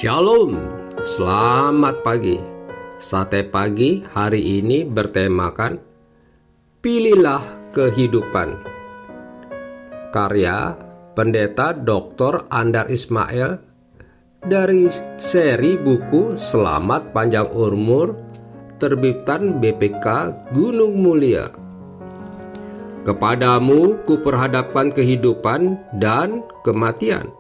Shalom, selamat pagi. Sate pagi hari ini bertemakan Pilihlah Kehidupan. Karya Pendeta Dr. Andar Ismail dari seri buku Selamat Panjang Umur terbitan BPK Gunung Mulia. Kepadamu kuperhadapkan kehidupan dan kematian.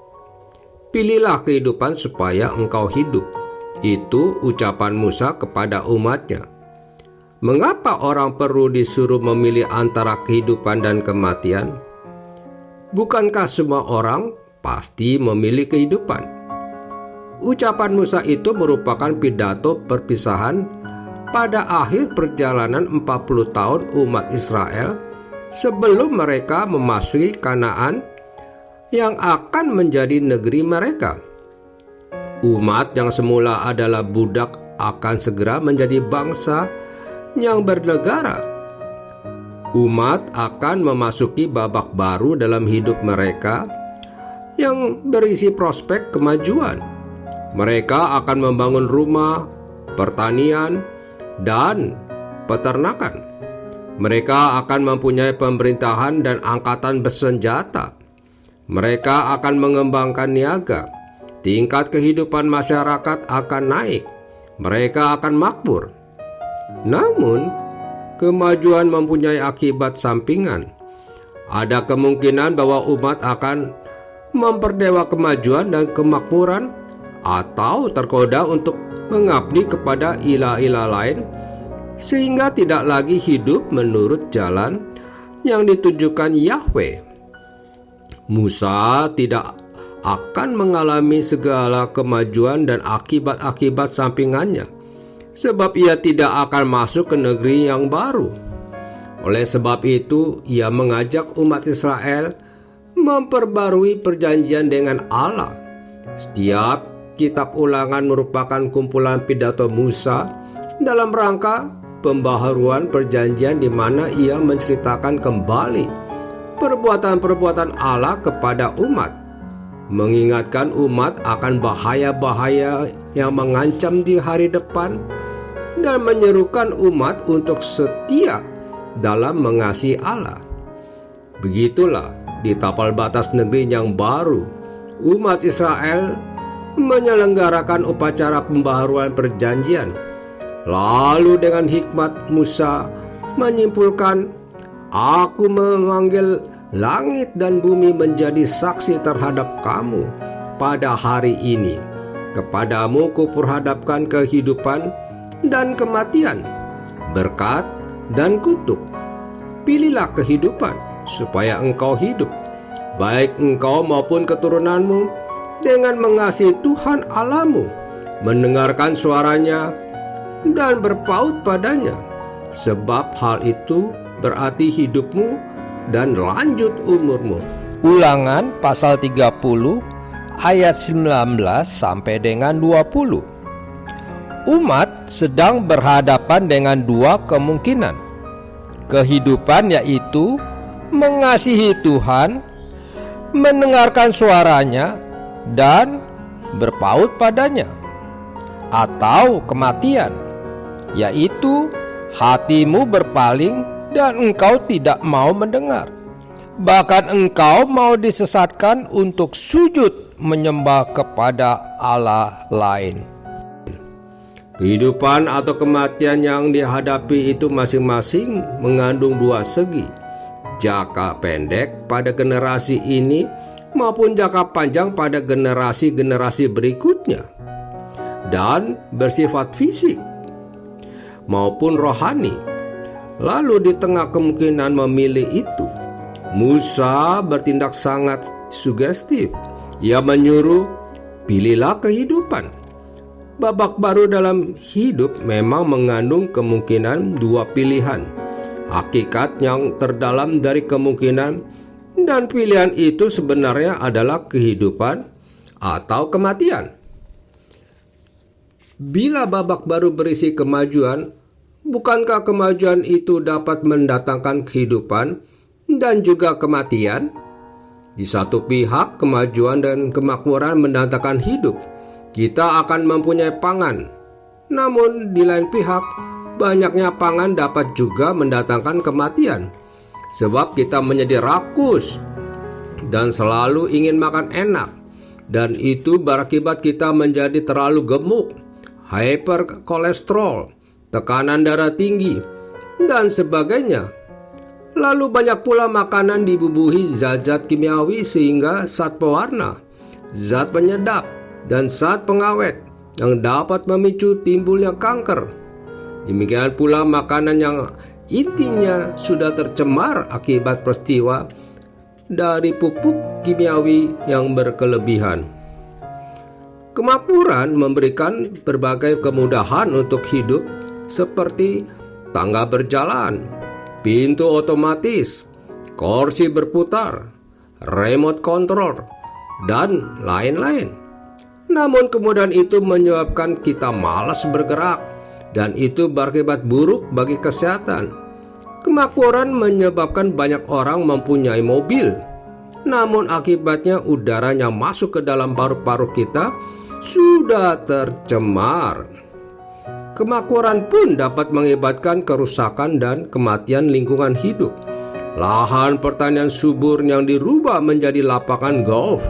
Pilihlah kehidupan supaya engkau hidup. Itu ucapan Musa kepada umatnya. Mengapa orang perlu disuruh memilih antara kehidupan dan kematian? Bukankah semua orang pasti memilih kehidupan? Ucapan Musa itu merupakan pidato perpisahan pada akhir perjalanan 40 tahun umat Israel sebelum mereka memasuki Kanaan yang akan menjadi negeri mereka. Umat yang semula adalah budak akan segera menjadi bangsa yang bernegara. Umat akan memasuki babak baru dalam hidup mereka yang berisi prospek kemajuan. Mereka akan membangun rumah, pertanian, dan peternakan. Mereka akan mempunyai pemerintahan dan angkatan bersenjata. Mereka akan mengembangkan niaga. Tingkat kehidupan masyarakat akan naik. Mereka akan makmur. Namun, kemajuan mempunyai akibat sampingan. Ada kemungkinan bahwa umat akan memperdewa kemajuan dan kemakmuran atau tergoda untuk mengabdi kepada ilah-ilah lain sehingga tidak lagi hidup menurut jalan yang ditunjukkan Yahweh. Musa tidak akan mengalami segala kemajuan dan akibat-akibat sampingannya, sebab ia tidak akan masuk ke negeri yang baru. Oleh sebab itu, ia mengajak umat Israel memperbarui perjanjian dengan Allah. Setiap kitab Ulangan merupakan kumpulan pidato Musa dalam rangka pembaharuan perjanjian di mana ia menceritakan kembali perbuatan-perbuatan Allah kepada umat, mengingatkan umat akan bahaya-bahaya yang mengancam di hari depan, dan menyerukan umat untuk setia dalam mengasihi Allah. Begitulah di tapal batas negeri yang baru, umat Israel menyelenggarakan upacara pembaharuan perjanjian. Lalu dengan hikmat Musa menyimpulkan, "Aku memanggil langit dan bumi menjadi saksi terhadap kamu pada hari ini. Kepadamu kuperhadapkan kehidupan dan kematian, berkat dan kutuk. Pilihlah kehidupan supaya engkau hidup, baik engkau maupun keturunanmu, dengan mengasihi Tuhan Allahmu, mendengarkan suaranya dan berpaut padanya, sebab hal itu berarti hidupmu dan lanjut umurmu." Ulangan pasal 30 ayat 19 sampai dengan 20. Umat sedang berhadapan dengan dua kemungkinan. Kehidupan yaitu mengasihi Tuhan, mendengarkan suaranya, dan berpaut padanya. Atau kematian, yaitu hatimu berpaling dan engkau tidak mau mendengar. Bahkan engkau mau disesatkan untuk sujud menyembah kepada Allah lain. Kehidupan atau kematian yang dihadapi itu masing-masing mengandung dua segi. Jangka pendek pada generasi ini maupun jangka panjang pada generasi-generasi berikutnya. Dan bersifat fisik maupun rohani. Lalu di tengah kemungkinan memilih itu, Musa bertindak sangat sugestif. Ia menyuruh, pilihlah kehidupan. Babak baru dalam hidup memang mengandung kemungkinan dua pilihan. Hakikat yang terdalam dari kemungkinan dan pilihan itu sebenarnya adalah kehidupan atau kematian. Bila babak baru berisi kemajuan, bukankah kemajuan itu dapat mendatangkan kehidupan dan juga kematian? Di satu pihak, kemajuan dan kemakmuran mendatangkan hidup. kita akan mempunyai pangan. Namun di lain pihak, banyaknya pangan dapat juga mendatangkan kematian. Sebab kita menjadi rakus dan selalu ingin makan enak. Dan itu berakibat kita menjadi terlalu gemuk, hiperkolesterol, tekanan darah tinggi, dan sebagainya. Lalu banyak pula makanan dibubuhi zat-zat kimiawi sehingga zat pewarna, zat penyedap, dan zat pengawet yang dapat memicu timbulnya kanker. Demikian pula makanan yang intinya sudah tercemar akibat peristiwa dari pupuk kimiawi yang berkelebihan. Kemakmuran memberikan berbagai kemudahan untuk hidup seperti tangga berjalan, pintu otomatis, kursi berputar, remote control, dan lain-lain. Namun kemudahan itu menyebabkan kita malas bergerak, dan itu berakibat buruk bagi kesehatan. Kemakmuran menyebabkan banyak orang mempunyai mobil, namun akibatnya udara yang masuk ke dalam paru-paru kita sudah tercemar. Kemakmuran pun dapat mengakibatkan kerusakan dan kematian lingkungan hidup. Lahan pertanian subur yang dirubah menjadi lapangan golf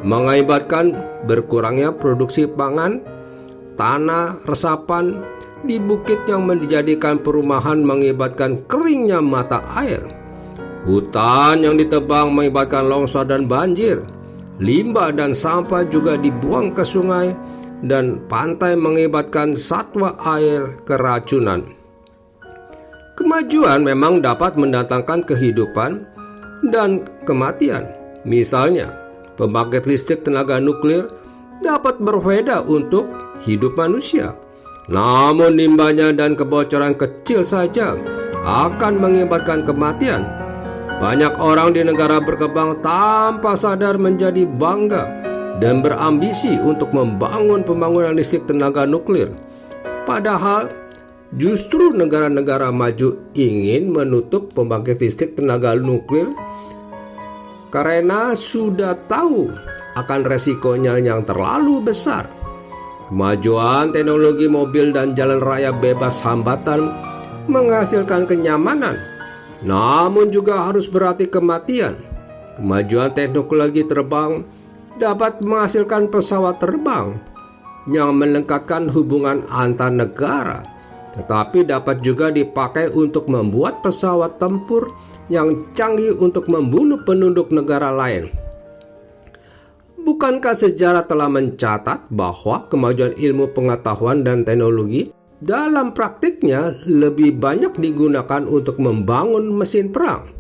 mengakibatkan berkurangnya produksi pangan. Tanah resapan di bukit yang menjadikan perumahan mengakibatkan keringnya mata air. Hutan yang ditebang mengakibatkan longsor dan banjir. Limbah dan sampah juga dibuang ke sungai, dan pantai mengakibatkan satwa air keracunan. Kemajuan memang dapat mendatangkan kehidupan dan kematian. Misalnya, pembangkit listrik tenaga nuklir dapat berfaedah untuk hidup manusia. Namun limbahnya dan kebocoran kecil saja akan mengakibatkan kematian. Banyak orang di negara berkembang tanpa sadar menjadi bangga dan berambisi untuk membangun pembangunan listrik tenaga nuklir. Padahal justru negara-negara maju ingin menutup pembangkit listrik tenaga nuklir karena sudah tahu akan resikonya yang terlalu besar. Kemajuan teknologi mobil dan jalan raya bebas hambatan menghasilkan kenyamanan, namun juga harus berarti kematian. Kemajuan teknologi terbang dapat menghasilkan pesawat terbang yang melengkapkan hubungan antar negara, tetapi dapat juga dipakai untuk membuat pesawat tempur yang canggih untuk membunuh penduduk negara lain. Bukankah sejarah telah mencatat bahwa kemajuan ilmu pengetahuan dan teknologi dalam praktiknya lebih banyak digunakan untuk membangun mesin perang?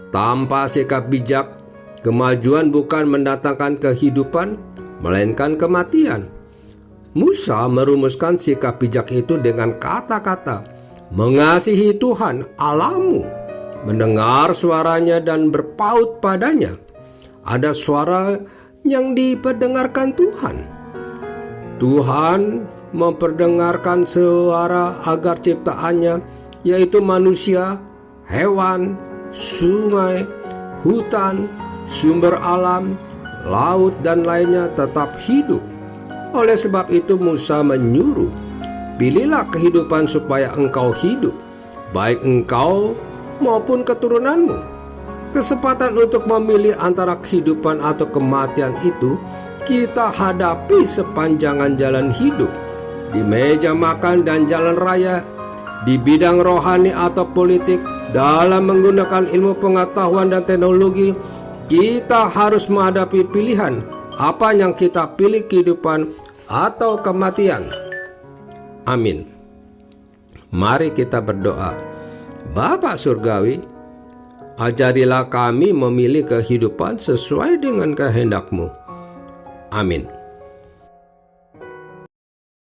Tanpa sikap bijak, kemajuan bukan mendatangkan kehidupan, melainkan kematian. Musa merumuskan sikap bijak itu dengan kata-kata, mengasihi Tuhan Allahmu, mendengar suaranya dan berpaut padanya. Ada suara yang diperdengarkan Tuhan. Tuhan memperdengarkan suara agar ciptaannya, yaitu manusia, hewan, sungai, hutan, sumber alam, laut, dan lainnya tetap hidup. Oleh sebab itu Musa menyuruh, pilihlah kehidupan supaya engkau hidup, baik engkau maupun keturunanmu. Kesempatan untuk memilih antara kehidupan atau kematian itu kita hadapi sepanjang jalan hidup, di meja makan dan jalan raya, di bidang rohani atau politik. Dalam menggunakan ilmu pengetahuan dan teknologi, kita harus menghadapi pilihan apa yang kita pilih, kehidupan atau kematian. Amin. Mari kita berdoa. Bapa Surgawi, ajarilah kami memilih kehidupan sesuai dengan kehendak-Mu. Amin.